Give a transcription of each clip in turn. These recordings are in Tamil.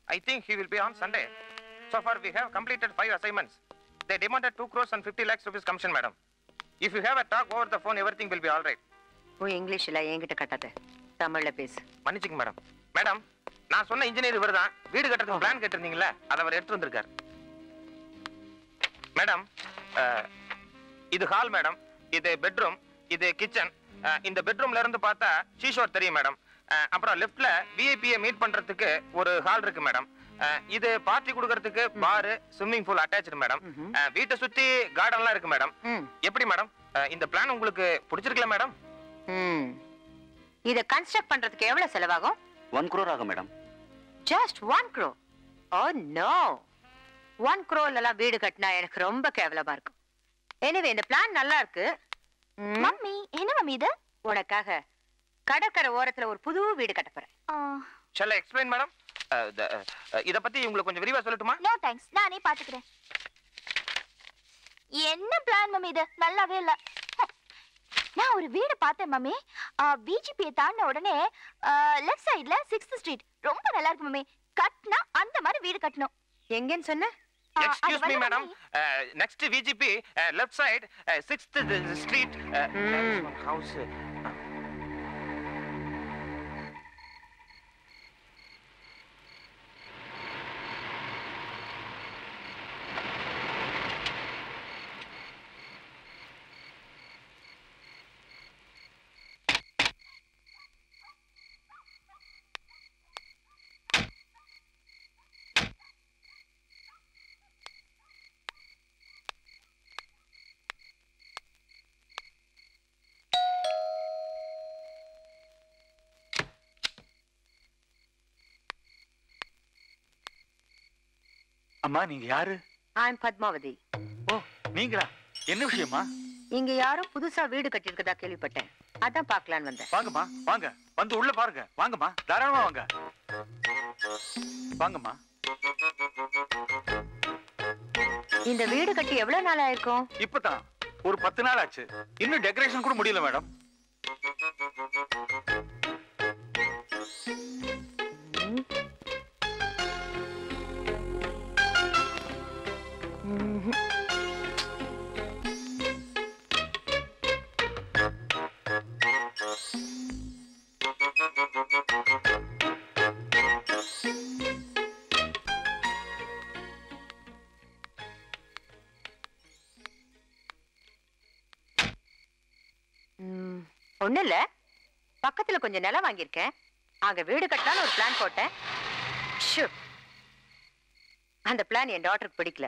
I think he will be on Sunday. So far, we have completed 5 assignments. They demanded 2 crores and 50 lakhs rupees commission, madam. If you have a talk over the phone, everything will be all right. ஓ இங்கிலீஷ்ல என்கிட்ட கட்டாத தமிழ்ல பேசு. மன்னிச்சுங்க மேடம். மேடம், நான் சொன்ன இன்ஜினியர் இவர்தான். வீடு கட்டுறதுக்கு பிளான் கேட்டிருந்தீங்களா? அதை அவர் எடுத்து வந்திருக்கார். மேடம், இது ஹால் மேடம், இது பெட்ரூம், இது கிச்சன். இந்த பெட்ரூம்ல இருந்து பார்த்தா சீஷோர் தெரியும் மேடம். அப்புறம் லெஃப்ட்ல விஐபியை மீட் பண்றதுக்கு ஒரு ஹால் இருக்கு மேடம். இது பார்ட்டி கொடுக்கறதுக்கு பார், ஸ்விம்மிங் பூல் அட்டாச்டு மேடம். வீட்டை சுத்தி கார்டன்லாம் இருக்கு மேடம். எப்படி மேடம், இந்த பிளான் உங்களுக்கு பிடிச்சிருக்கல மேடம்? இத கன்ஸ்ட்ரக்ட் பண்றதுக்கு எவ்வளவு செலவாகும்? 1 crore ஆகும் madam. Just 1 crore? Oh no. 1 crore எல்லாம் வீடு கட்டினா எனக்கு ரொம்ப கேவலமா இருக்கும். எனிவே இந்த பிளான் நல்லா இருக்கு. மம்மி, என்ன மம்மி இது? உனக்காக கடற்கரை ஓரத்துல ஒரு புது வீடு கட்ட போறேன். Shall I explain madam? இத பத்தி உங்களுக்கு கொஞ்சம் விரிவா சொல்லட்டுமா? நோ தேங்க்ஸ், நானே பாத்துக்கிறேன். என்ன பிளான் மம்மி இது? நல்லாவே இல்ல. நான் ஒரு வீடு பார்த்தேன் மம்மி. பிஜிபியை தாண்டின உடனே லெஃப்ட் சைடுல 6th ஸ்ட்ரீட் ரொம்ப நல்லா இருக்கு மம்மி. கட்டினா அந்த மாதிரி வீடு கட்டணும். எங்கன்னு சொன்ன? Excuse me madam, next VGP left side 6th street house. அம்மா, நீங்க யாரு? I'm பத்மாவதி. ஓ, நீங்களா? என்ன விஷயமா? இங்க யாரோ புதுசா வீடு கட்டி இருக்கதா கேள்விப்பட்டேன். அதான் பார்க்கலான்னு வந்தேன். வாங்கம்மா, வாங்க. வந்து உள்ள பாருங்க. வாங்கம்மா, தாராளமா வாங்க. வாங்கம்மா. இந்த வீடு கட்டி எவ்வளவு நாள் ஆயிருக்கும்? இப்பதான் ஒரு 10 நாள் ஆச்சு. இன்னும் டெக்கரேஷன் கூட முடியல மேடம். ஒண்ணு இல்ல, பக்கத்துல கொஞ்சம் நிலம் வாங்கியிருக்கேன். அங்க வீடு கட்டலான்னு ஒரு பிளான் போட்டேன். அந்த பிளான் என் டாட்டருக்கு பிடிக்கல.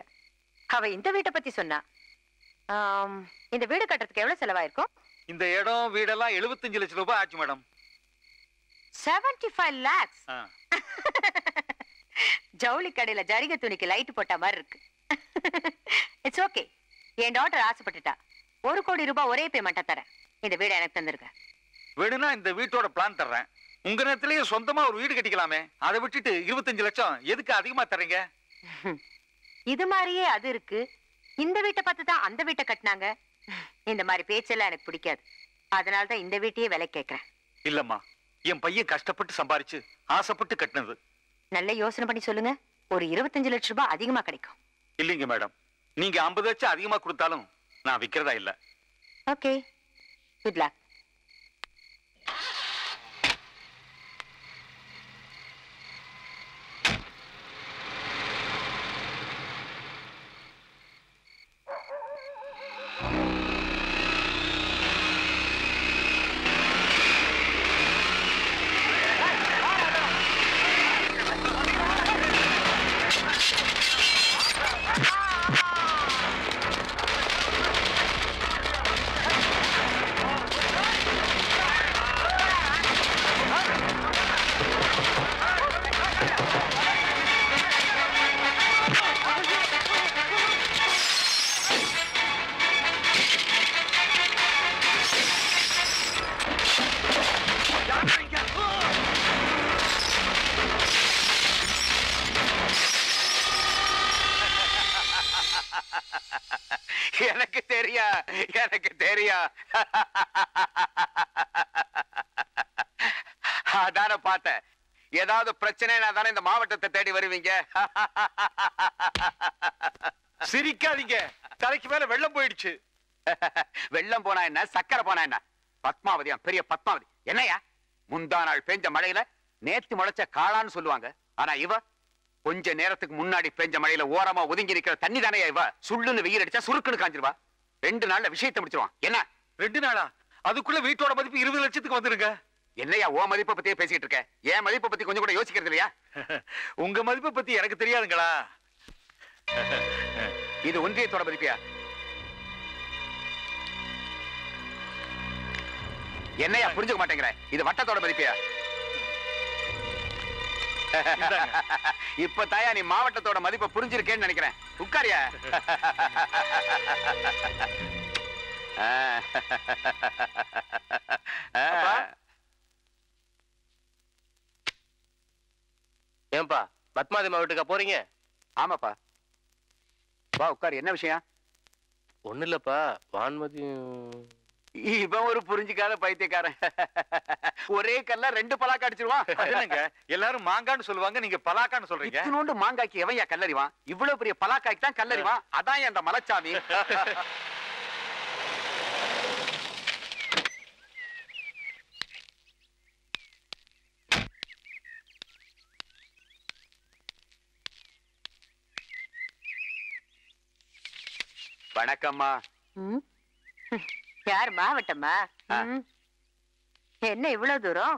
அவ இந்த வீட்டை பத்தி சொன்னா. இந்த வீடு கட்டுறதுக்கு எவ்வளவு செலவாயிருக்கும்? இந்த இடம் வீடெல்லாம் 75 லட்சம் ரூபாய் ஆச்சு மேடம். 75 lakhs? ஜவுளி கடையில ஜரிகை துணிக்கு லைட் போட்ட மாதிரி இருக்கு. It's okay. என் டாட்டர் ஆசைப்பட்டுட்டா. 1 கோடி ரூபாய் ஒரே பேமெண்டா தரேன். இந்த வீடு எனக்கு தந்துருக்க. வீடுனா இந்த வீட்டோட பிளான் தர்றேன். உங்க நேரத்திலேயே சொந்தமா ஒரு வீடு கட்டிக்கலாமே. அதை விட்டுட்டு 25 லட்சம் எதுக்கு அதிகமா தரீங்க? இது மாதிரியே அது இருக்கு. இந்த வீட்டை பார்த்து தான் அந்த வீட்டை கட்டினாங்க. இந்த மாதிரி பேச்செல்லாம் எனக்கு பிடிக்காது. அதனாலதான் இந்த வீட்டையே விலை கேட்கிறேன். இல்லம்மா, என் பையன் கஷ்டப்பட்டு சம்பாரிச்சு ஆசைப்பட்டு கட்டினது. நல்ல யோசனை பண்ணி சொல்லுங்க. ஒரு 25 லட்சம் ரூபாய் அதிகமா கிடைக்கும். இல்லைங்க மேடம், நீங்க 50 லட்சம் அதிகமா கொடுத்தாலும் நான் விக்கிறதா இல்ல. Okay, good luck. எனக்கு தெரியா, எனக்கு தெரியா. அதான பார்த்தேன். ஏதாவது பிரச்சனைனா தானே இந்த மாவட்டத்தை தேடி வருவீங்க. சிரிக்காதீங்க, தலைக்கு மேல வெள்ளம் போயிடுச்சு. வெள்ளம் போனா என்ன, சக்கரை போனா என்ன? பத்மாவதியா, பெரிய பத்மாவதி. என்னையா முந்தா நாள் பெஞ்ச மழையில நேத்து முளைச்ச காளான்னு சொல்லுவாங்க. ஆனா இவ கொஞ்ச நேரத்துக்கு முன்னாடி பெஞ்ச மழையில ஓரமா ஒதுங்கி நிக்கிற தண்ணி தானே இவ. சுள்ளுன்னு வெயில் அடிச்சா சுருக்குன்னு காஞ்சிருவா. 2 நாள்ல விஷயத்தை முடிச்சிருவான். என்ன 2 நாளா? அதுக்குள்ள வீட்டோட மதிப்பு 20 லட்சத்துக்கு வந்துருங்க. என்னையா ஓ மதிப்பை பத்தியே பேசிக்கிட்டு இருக்க? என் மதிப்பை பத்தி கொஞ்சம் கூட யோசிக்கிறது இல்லையா? உங்க மதிப்பை பத்தி எனக்கு தெரியாதுங்களா? இது ஒன்றியத்தோட மதிப்பியா? என்னையா புரிஞ்சுக்க மாட்டேங்கிற? இது வட்டத்தோட மதிப்பியா? இப்ப தாயா நீ மாவட்டத்தோட மதிப்பை புரிஞ்சிருக்கேன்னு நினைக்கிறேன். உட்காரியா. ஏன்பா பத்மாதி மாவட்டுக்கா போறீங்க? ஆமாப்பா, வா உட்காரு. என்ன விஷயம்? ஒண்ணு இல்லப்பா, வான்மதி. இவன் ஒரு புரிஞ்சுக்காத பைத்தியக்காரன். ஒரே கல்ல 2 பலாக்கா அடிச்சிருவான். என்னங்க எல்லாரும் மாங்கான்னு சொல்லுவாங்க, நீங்க பலாக்கான்னு சொல்றீங்க. இத்தனோண்டு மாங்காய்க்கு எவையா கல்லறிவான்? இவ்வளவு பெரிய பலாக்காய்க்கு தான் கல்லறிவான். அதான் அந்த மலைச்சாமி. வணக்கம்மா. யார் மாவட்டமா? என்ன இவ்வளவு தூரம்?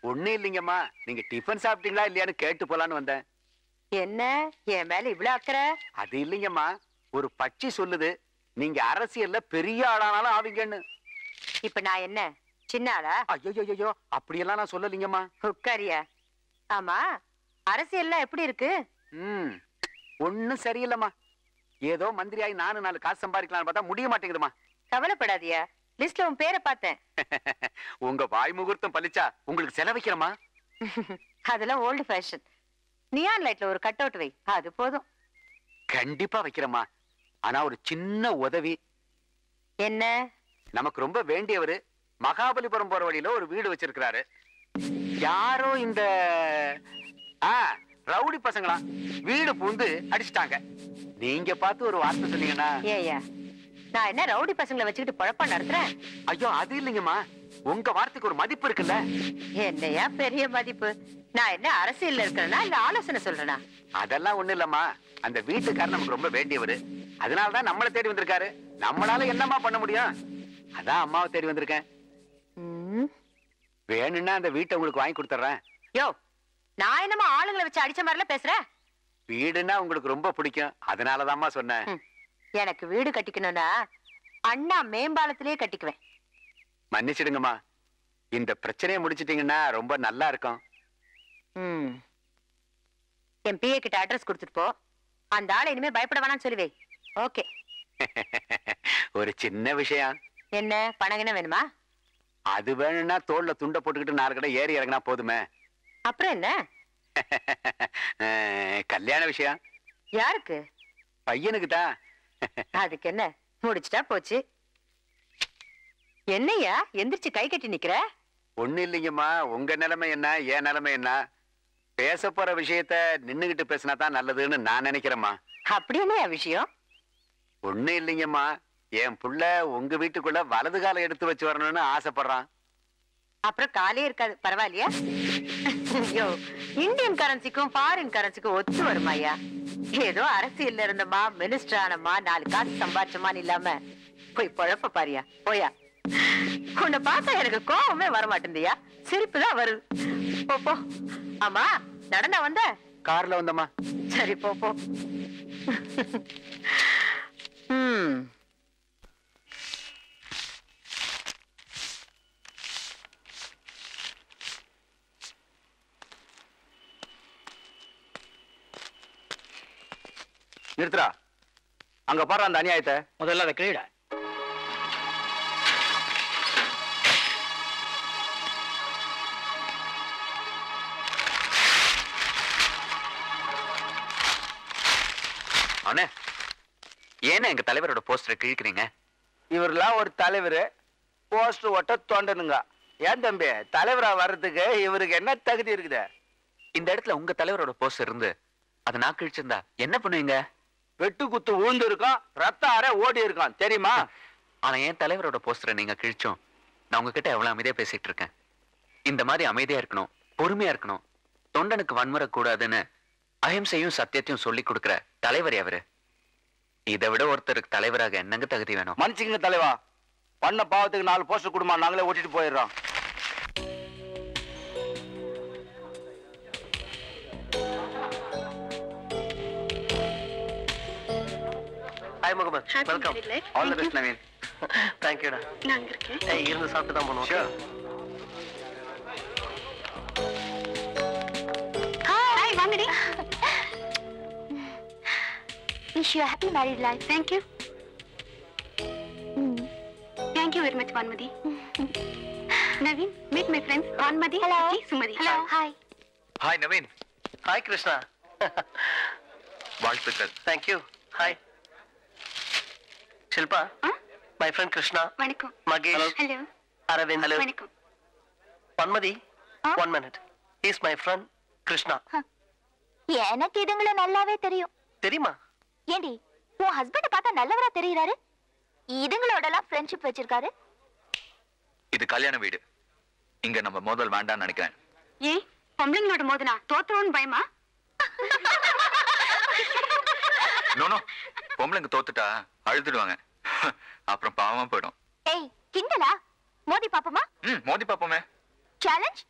ஒண்ணு இல்லைங்கம்மா, நீங்க டிஃபன் சாப்பிட்டீங்களா இல்லையான்னு கேட்டு போலான்னு வந்தேன். என்ன என் மேல இவ்வளவு அக்கறை? அது இல்லைங்கம்மா, ஒரு பட்சி சொல்லுது நீங்க அரசியல்ல பெரிய ஆளானாலும் ஆவீங்கன்னு. இப்ப நான் என்ன சின்ன ஆளா? ஐயோ அப்படியெல்லாம் நான் சொல்லலீங்கம்மா. உட்காரியா. ஆமா, அரசியல்லாம் எப்படி இருக்கு? ஒண்ணும் சரியில்லைம்மா. ஏதோ மந்திரியாயி நானும் 4 காசு சம்பாதிக்கலாம்னு பார்த்தா முடிய மாட்டேங்குதுமா. கவலைப்படாதியா, லிஸ்ட்ல உன் பேரை பார்த்தேன். உங்க வாய் முகூர்த்தம் பலிச்சா உங்களுக்கு செலவைக்கிறமா? அதெல்லாம் ஓல்டு ஃபேஷன். நியான் லைட்ல ஒரு கட் அவுட் வை, அது போதும். கண்டிப்பா வைக்கிறமா. ஆனா ஒரு சின்ன உதவி. என்ன? நமக்கு ரொம்ப வேண்டியவரு மகாபலிபுரம் போற வழியில ஒரு வீடு வச்சிருக்கிறாரு. யாரோ இந்த ரவுடி பசங்களா வீடு பூந்து அடிச்சுட்டாங்க. நீங்க பார்த்து ஒரு வார்த்தை சொன்னீங்கன்னா. ஏயா, நான் என்ன ரவுடி பசங்களை வச்சுக்கிட்டு பழப்பா நடத்துறேன்? ஐயோ அது இல்லைங்கம்மா, உங்க வார்த்தைக்கு ஒரு மதிப்பு இருக்குல்ல. என்னையா பெரிய மதிப்பு? நான் என்ன அரசியல்ல இருக்கிறேனா இல்ல ஆலோசனை சொல்றேனா? அதெல்லாம் ஒண்ணு இல்லம்மா, அந்த வீட்டுக்காரர் நமக்கு ரொம்ப வேண்டியவரு. அதனாலதான் நம்மளை தேடி வந்திருக்காரு. நம்மளால என்னமா பண்ண முடியும்? அதான் அம்மாவை தேடி வந்திருக்கேன். வேணும்னா அந்த வீட்டை உங்களுக்கு வாங்கி கொடுத்துறேன். யோ, நான் என்னமா ஆளுங்களை வச்சு அடிச்ச மாதிரில பேசுறேன்? வீடுன்னா உங்களுக்கு ரொம்ப பிடிக்கும், அதனாலதாம்மா சொன்னேன். எனக்கு வீடு கட்டிக்கணும்னா அண்ணா மேம்பாலத்திலேயே கட்டிக்குவேன். மன்னிச்சிடுங்கம்மா, இந்த பிரச்சனையை முடிச்சிட்டீங்கன்னா ரொம்ப நல்லா இருக்கும். என் பிஏ கிட்ட அட்ரஸ் கொடுத்துட்டு போ. அந்த ஆளை இனிமே பயப்பட வேணாம்னு சொல்லுவே. ஓகே. ஒரு சின்ன விஷயம். என்ன பணம் வேணுமா? அது வேணும்னா தோல்ல துண்டை போட்டுக்கிட்டு 4 கடை ஏறி இறங்கினா போதுமே. அப்புறம் என்ன? கல்யாண விஷயம். யாருக்கு? பையனுக்கு தான். அதுக்கு என்ன, முடிச்சிட்டா போச்சு. என்னையா எந்திரிச்சு கை கட்டி நிக்கிற? ஒண்ணு இல்லைங்கம்மா, உங்க நிலைமை என்ன என் நிலைமை என்ன, பேச போற விஷயத்த நின்னுகிட்டு பேசினா தான் நல்லதுன்னு நான் நினைக்கிறேம்மா. அப்படி என்னையா விஷயம்? ஒண்ணு இல்லைங்கம்மா, என் புள்ள உங்க வீட்டுக்குள்ள வலது காலை எடுத்து வச்சு வரணும்னு ஆசைப்படுறான். அப்புறம் காலே இருக்காது, பரவாயில்லையா? ஐயோ, இந்தியன் கரன்சிக்கும் ஃபாரின் கரன்சிக்கும் ஒத்து வருமாயா? ஏதோ அரசியல்ல இருந்தமா, மினிஸ்டர் ஆனமா, 4 காசு சம்பாதிச்சமான்னு இல்லாம போய் பொழப்ப பாரியா. போயா, உன்னை பார்த்தா எனக்கு கோவமே வரமாட்டேந்தியா, சிரிப்புதான் வருது. போ போ. ஆமா, நடந்தா வந்த? கார்ல வந்தம்மா. சரி போ போ. நிறுத்துறா. அங்க பாரு அந்த அநியாயத்தை. முதல்ல அதை கிளீட. அண்ணே, ஏன்னா எங்க தலைவரோட போஸ்டரை கிழிக்கிறீங்க? இவரெல்லாம் ஒரு தலைவர், போஸ்டர் ஒட்ட தோண்டனுங்க. ஏன் தம்பி, தலைவரா வர்றதுக்கு இவருக்கு என்ன தகுதி இருக்குது? இந்த இடத்துல உங்க தலைவரோட போஸ்டர் இருந்து அதை நான் கிழிச்சிருந்தா என்ன பண்ணுவீங்க? வெட்டு குத்து விழுந்து இருக்கான், ரத்த அரை ஓடி இருக்கான் தெரியுமா? ஆனா என் தலைவரோட போஸ்டரை நீங்க கிழிச்சோம். நான் உங்ககிட்ட எவ்வளவு அமைதியா பேசிட்டு இருக்கேன். இந்த மாதிரி அமைதியா இருக்கணும், பொறுமையா இருக்கணும், தொண்டனுக்கு வன்முறை கூடாதுன்னு அஹிம்சையும் சத்தியத்தையும் சொல்லி கொடுக்கிற தலைவர் அவரு. இதை விட ஒருத்தருக்கு தலைவராக என்னங்க தகுதி வேணும்? மன்னிச்சுங்க தலைவா, பண்ண பாவத்துக்கு 4 போஸ்டர் கொடுமா, நாங்களே ஓட்டிட்டு போயிடுறோம். Hi Muhammad, welcome. All the best Naveen. தேங்க்யூடா. நான் இருக்கேன். இருந்து சாப்பிட்டு தான் போகணும். ஷூர். ஹாய் வாங்கடி. Wish you happy married life. Thank you. Thank you very much Vanmadi. Naveen, meet my friends Vanmadi, Hello. Sumadi. Hello. Hi. Hi Naveen. Hi Krishna. வாழ்த்துக்கள். Thank you. Hi Shilpa. My friend Krishna. வணக்கம். மகேஷ். Hello. அரவிந்த். ஹலோ. வணக்கம். Vanmathi, 1 minute. Is my friend Krishna. எனக்கு இதுங்கள நல்லாவே தெரியும். தெரியுமா? ஏண்டி உன் ஹஸ்பண்ட பார்த்தா நல்லவரா தெரியறாரு, இதுங்களோட எல்லாம் ஃப்ரெண்ட்ஷிப் வச்சிருக்காரு. இது கல்யாண வீடு, இங்க நம்ம மோதல் வேண்டாம்னு நினைக்கிறேன். ஏன் பொம்பளைங்களோட மோதனா தோத்துறோன்னு பயமா? நோ பொம்பளைங்க தோத்துட்டா அழுதுடுவாங்க, அப்புறம் பாவமா போயிடும். ஏய் கிண்டலா? மோதி பாப்போமா? மோதி பாப்போமே. சேலஞ்ச்.